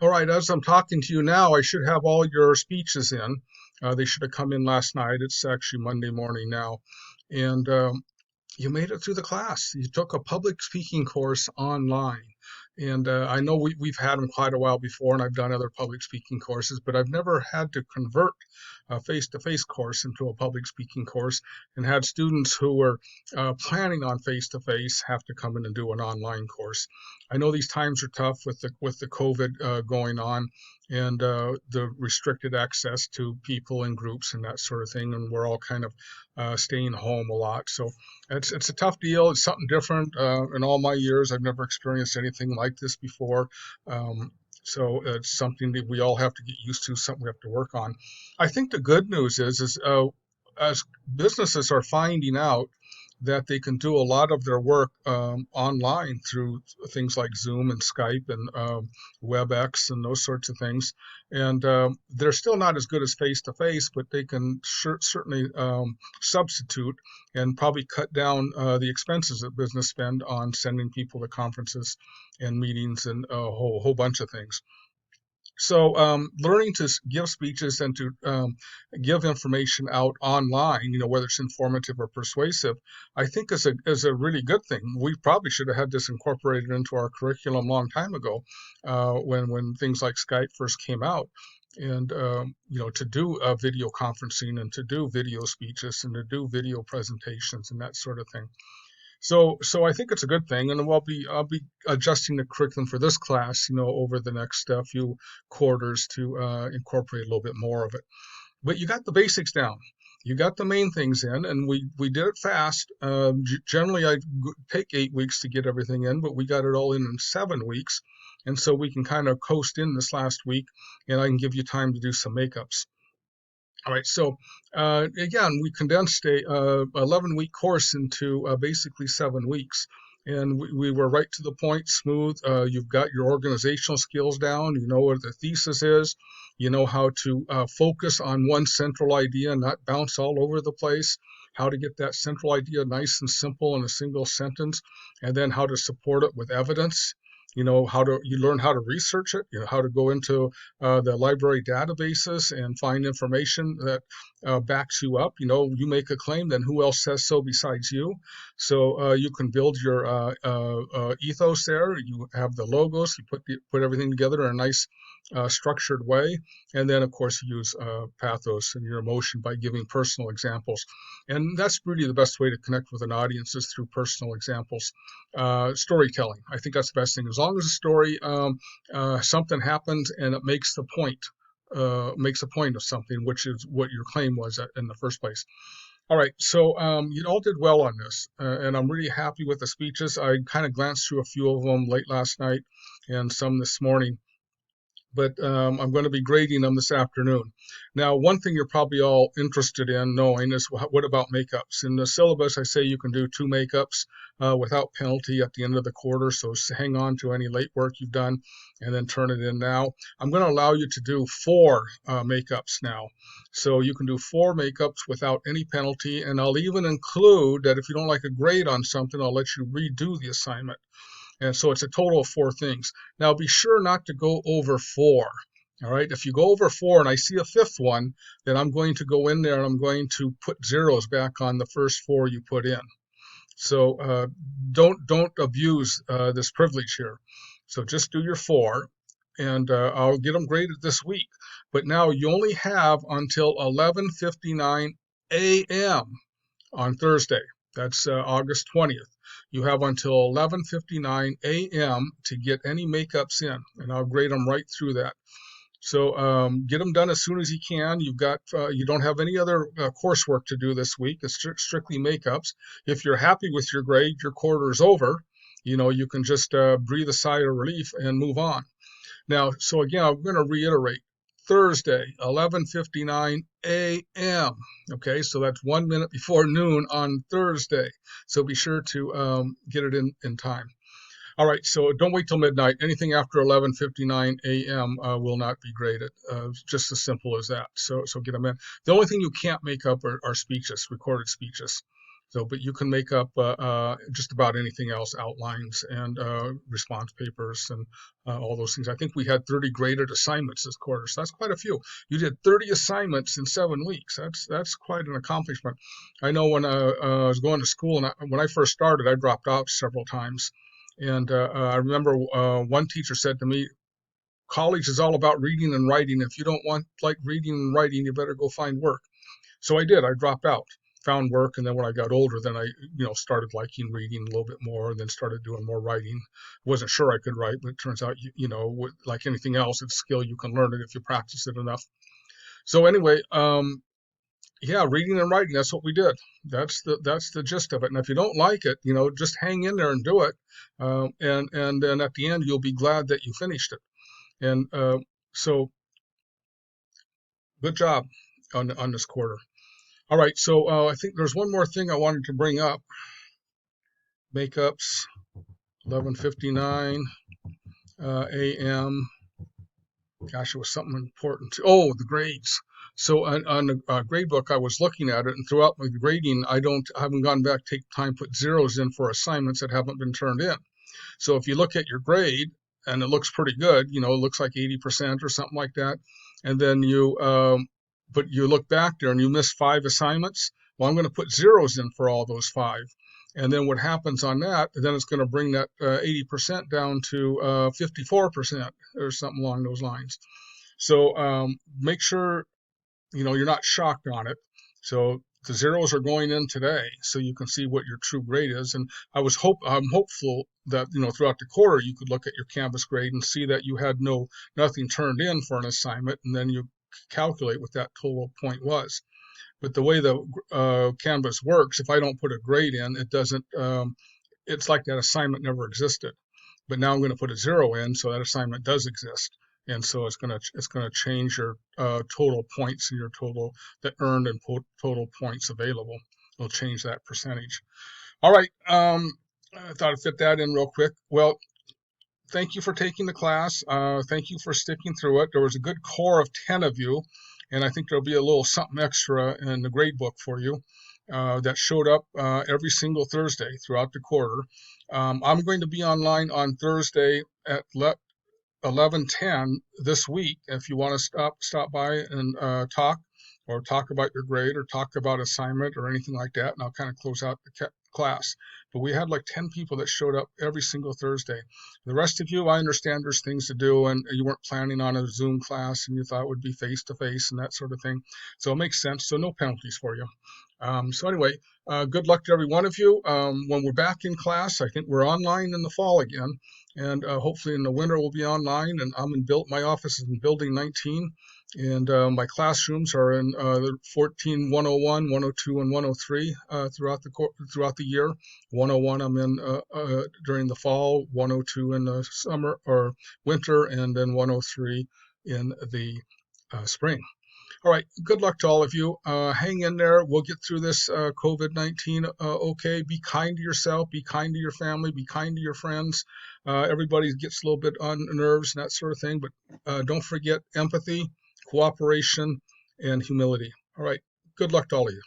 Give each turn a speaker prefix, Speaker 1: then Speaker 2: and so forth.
Speaker 1: All right, as I'm talking to you now, I should have all your speeches in. They should have come in last night. It's actually Monday morning now. And you made it through the class. You took a public speaking course online. And I know we've had them quite a while before, and I've done other public speaking courses, but I've never had to convert a face-to-face course into a public speaking course and had students who were planning on face-to-face have to come in and do an online course. I know these times are tough with the COVID going on and the restricted access to people and groups and that sort of thing, and we're all kind of staying home a lot. So it's a tough deal. It's something different. In all my years, I've never experienced anything like this before. So it's something that we all have to get used to, something we have to work on. I think the good news is as businesses are finding out that they can do a lot of their work online through things like Zoom and Skype and WebEx and those sorts of things. And they're still not as good as face to face, but they can certainly substitute and probably cut down the expenses that business spend on sending people to conferences and meetings and a whole bunch of things. So, learning to give speeches and to give information out online, whether it's informative or persuasive, I think is a really good thing. We probably should have had this incorporated into our curriculum a long time ago, when things like Skype first came out. And to do video conferencing and to do video speeches and to do video presentations and that sort of thing. So I think it's a good thing, and I'll be adjusting the curriculum for this class, over the next few quarters to incorporate a little bit more of it. But you got the basics down. You got the main things in, and we did it fast. Generally, I take 8 weeks to get everything in, but we got it all in 7 weeks, and so we can kind of coast in this last week, and I can give you time to do some makeups. All right, so again, we condensed a 11-week course into basically 7 weeks, and we were right to the point, smooth. You've got your organizational skills down. You know what the thesis is. You know how to focus on one central idea and not bounce all over the place. How to get that central idea nice and simple in a single sentence, and then how to support it with evidence. You learn how to research it, how to go into the library databases and find information that backs you up. You make a claim, then who else says so besides you? So you can build your ethos there. You have the logos. You put everything together in a nice structured way, and then of course you use pathos and your emotion by giving personal examples. And that's really the best way to connect with an audience is through personal examples. Storytelling. I think that's the best thing. As long as the story, something happens and it makes makes a point of something, which is what your claim was in the first place. All right, so you all did well on this, and I'm really happy with the speeches. I kind of glanced through a few of them late last night and some this morning, but I'm going to be grading them this afternoon. Now, one thing you're probably all interested in knowing is what about makeups? In the syllabus, I say you can do 2 makeups without penalty at the end of the quarter, so hang on to any late work you've done and then turn it in now. I'm going to allow you to do 4 makeups now. So you can do 4 makeups without any penalty, and I'll even include that if you don't like a grade on something, I'll let you redo the assignment. And so it's a total of 4 things. Now be sure not to go over 4. All right. If you go over 4 and I see a 5th one, then I'm going to go in there and I'm going to put zeros back on the first 4 you put in. So don't abuse this privilege here. So just do your 4, and I'll get them graded this week. But now you only have until 11:59 a.m. on Thursday. That's August 20th. You have until 11:59 a.m. to get any makeups in, and I'll grade them right through that. So get them done as soon as you can. You don't have any other coursework to do this week. It's strictly makeups. If you're happy with your grade, your quarter is over. You can just breathe a sigh of relief and move on. Now, so again, I'm going to reiterate. Thursday, 11:59 a.m. Okay, so that's 1 minute before noon on Thursday. So be sure to get it in time. All right, so don't wait till midnight. Anything after 11:59 a.m. Will not be graded. Just as simple as that. So get them in. The only thing you can't make up are speeches, recorded speeches. So, but you can make up just about anything else, outlines and response papers and all those things. I think we had 30 graded assignments this quarter, so that's quite a few. You did 30 assignments in 7 weeks. That's quite an accomplishment. I know when I was going to school, and when I first started, I dropped out several times. And I remember one teacher said to me, college is all about reading and writing. If you don't like reading and writing, you better go find work. So I did. I dropped out, found work, and then when I got older, then I, started liking reading a little bit more, and then started doing more writing. Wasn't sure I could write, but it turns out, like anything else, it's a skill. You can learn it if you practice it enough. So anyway, yeah, reading and writing, that's what we did. That's the gist of it. And if you don't like it, just hang in there and do it. And then at the end, you'll be glad that you finished it. And so good job on this quarter. All right, so I think there's one more thing I wanted to bring up. Makeups, 11:59 a.m. Gosh, it was something important. Oh, the grades. So on the grade book, I was looking at it, and throughout my grading, I haven't gone back, take time, put zeros in for assignments that haven't been turned in. So if you look at your grade, and it looks pretty good, it looks like 80% or something like that, and then but you look back there and you miss 5 assignments. Well, I'm going to put zeros in for all those 5. And then what happens on that, then it's going to bring that 80% down to 54% or something along those lines. So make sure, you're not shocked on it. So the zeros are going in today, so you can see what your true grade is. And I'm hopeful that, throughout the quarter, you could look at your Canvas grade and see that you had nothing turned in for an assignment, and then you calculate what that total point was. But the way the Canvas works, if I don't put a grade in, it doesn't. It's like that assignment never existed. But now I'm going to put a 0 in, so that assignment does exist, and so it's going to change your total points and your total the earned and total points available. It'll change that percentage. All right. I thought I'd fit that in real quick. Well, thank you for taking the class. Thank you for sticking through it. There was a good core of 10 of you, and I think there'll be a little something extra in the grade book for you that showed up every single Thursday throughout the quarter. I'm going to be online on Thursday at 11:10 this week. If you want to stop by and talk about your grade or talk about assignment or anything like that, and I'll kind of close out the class. But we had like 10 people that showed up every single Thursday. The rest of you, I understand there's things to do, and you weren't planning on a Zoom class, and you thought it would be face-to-face and that sort of thing. So it makes sense. So no penalties for you. So anyway, good luck to every one of you. When we're back in class, I think we're online in the fall again, and hopefully in the winter we'll be online. And my office is in Building 19, and my classrooms are in 14, 101, 102, and 103 throughout the year. 101 I'm in during the fall, 102 in the summer or winter, and then 103 in the spring. All right, good luck to all of you. Hang in there. We'll get through this COVID-19 okay. Be kind to yourself. Be kind to your family. Be kind to your friends. Everybody gets a little bit on nerves and that sort of thing, but don't forget empathy, cooperation, and humility. All right, good luck to all of you.